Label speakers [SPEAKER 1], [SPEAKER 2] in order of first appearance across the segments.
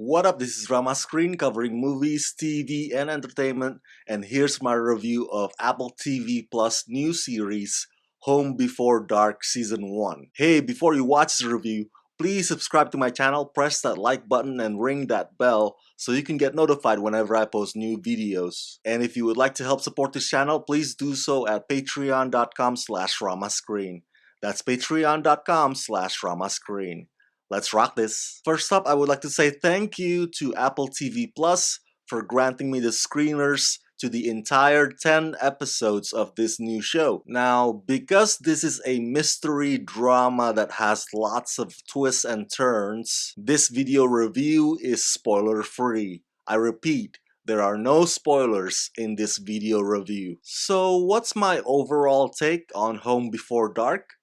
[SPEAKER 1] What up, this is Rama Screen covering movies, TV, and entertainment, and here's my review of Apple TV Plus new series, Home Before Dark Season 1. Hey, before you watch this review, please subscribe to my channel, press that like button, and ring that bell so you can get notified whenever I post new videos. And if you would like to help support this channel, please do so at patreon.com/ramascreen. That's patreon.com/ramascreen. Let's rock this. First up, I would like to say thank you to Apple TV Plus for granting me the screeners to the entire 10 episodes of this new show. Now, because this is a mystery drama that has lots of twists and turns, this video review is spoiler free. I repeat, there are no spoilers in this video review. So what's my overall take on Home Before Dark?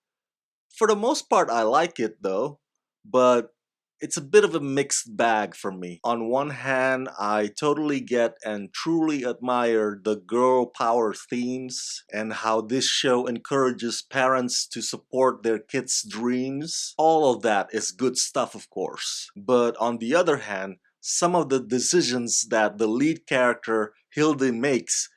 [SPEAKER 1] For the most part, I like it though. But it's a bit of a mixed bag for me. On one hand, I totally get and truly admire the girl power themes and how this show encourages parents to support their kids' dreams. All of that is good stuff, of course. But on the other hand, some of the decisions that the lead character Hilde makes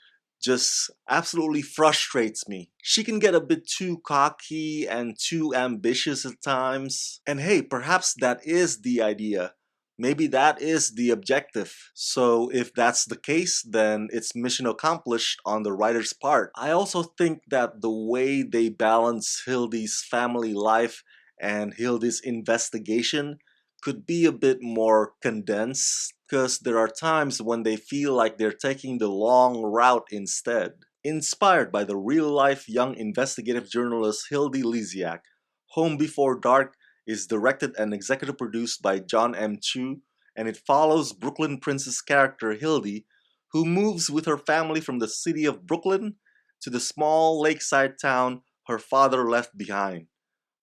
[SPEAKER 1] just absolutely frustrates me. She can get a bit too cocky and too ambitious at times. And hey, perhaps that is the idea. Maybe that is the objective. So if that's the case, then it's mission accomplished on the writer's part. I also think that the way they balance Hildy's family life and Hildy's investigation could be a bit more condensed, because there are times when they feel like they're taking the long route instead. Inspired by the real-life young investigative journalist Hildy Lysiak, Home Before Dark is directed and executive produced by John M. Chu, and it follows Brooklyn Prince's character Hildy, who moves with her family from the city of Brooklyn to the small lakeside town her father left behind.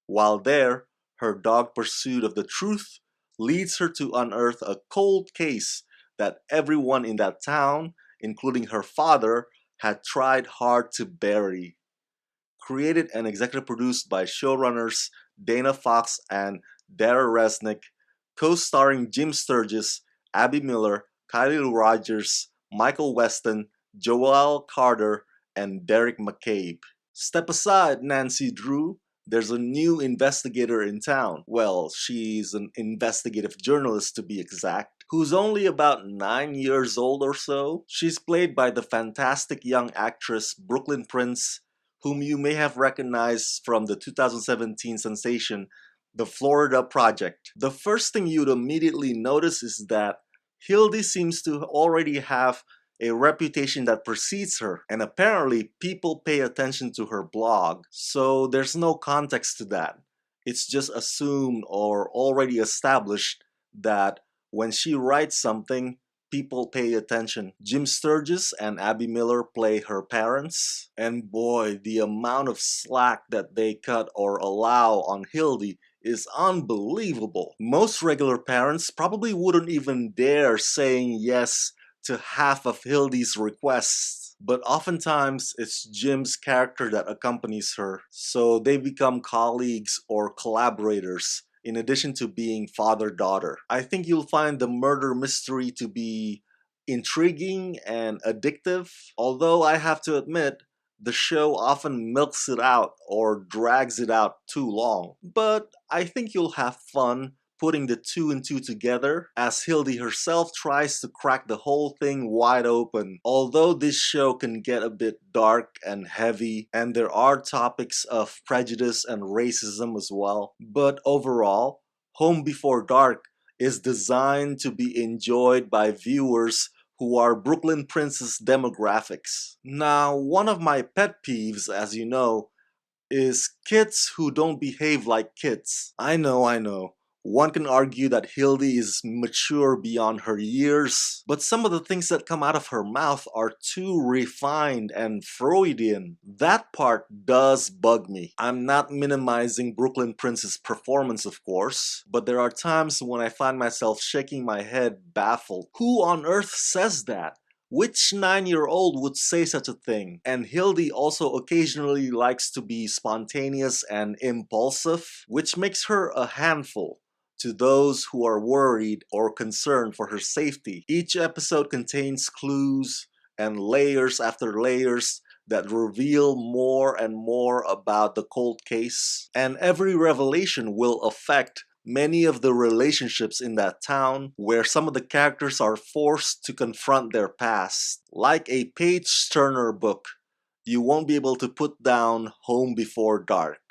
[SPEAKER 1] While there, her dogged pursuit of the truth leads her to unearth a cold case that everyone in that town, including her father, had tried hard to bury. Created and executive produced by showrunners Dana Fox and Dara Resnick, co-starring Jim Sturgis, Abby Miller, Kylie Rogers, Michael Weston, Joel Carter, and Derek McCabe. Step aside, Nancy Drew. There's a new investigator in town. Well, she's an investigative journalist to be exact, who's only about 9 years old or so. She's played by the fantastic young actress Brooklyn Prince, whom you may have recognized from the 2017 sensation, The Florida Project. The first thing you'd immediately notice is that Hildy seems to already have a reputation that precedes her, and apparently people pay attention to her blog, so there's no context to that. It's just assumed or already established that when she writes something, people pay attention. Jim Sturgis and Abby Miller play her parents, and boy, the amount of slack that they cut or allow on Hildy is unbelievable. Most regular parents probably wouldn't even dare saying yes to half of Hildy's requests, but oftentimes it's Jim's character that accompanies her, so they become colleagues or collaborators in addition to being father-daughter. I think you'll find the murder mystery to be intriguing and addictive, although I have to admit, the show often milks it out or drags it out too long. But I think you'll have fun putting the two and two together as Hildy herself tries to crack the whole thing wide open. Although this show can get a bit dark and heavy, and there are topics of prejudice and racism as well, but overall, Home Before Dark is designed to be enjoyed by viewers who are Brooklyn Prince's demographics. Now, one of my pet peeves, as you know, is kids who don't behave like kids. I know. One can argue that Hildy is mature beyond her years, but some of the things that come out of her mouth are too refined and Freudian. That part does bug me. I'm not minimizing Brooklyn Prince's performance, of course, but there are times when I find myself shaking my head baffled. Who on earth says that? Which 9-year-old would say such a thing? And Hildy also occasionally likes to be spontaneous and impulsive, which makes her a handful. to those who are worried or concerned for her safety. Each episode contains clues and layers after layers that reveal more and more about the cold case. And every revelation will affect many of the relationships in that town, where some of the characters are forced to confront their past. Like a page-turner book, you won't be able to put down Home Before Dark.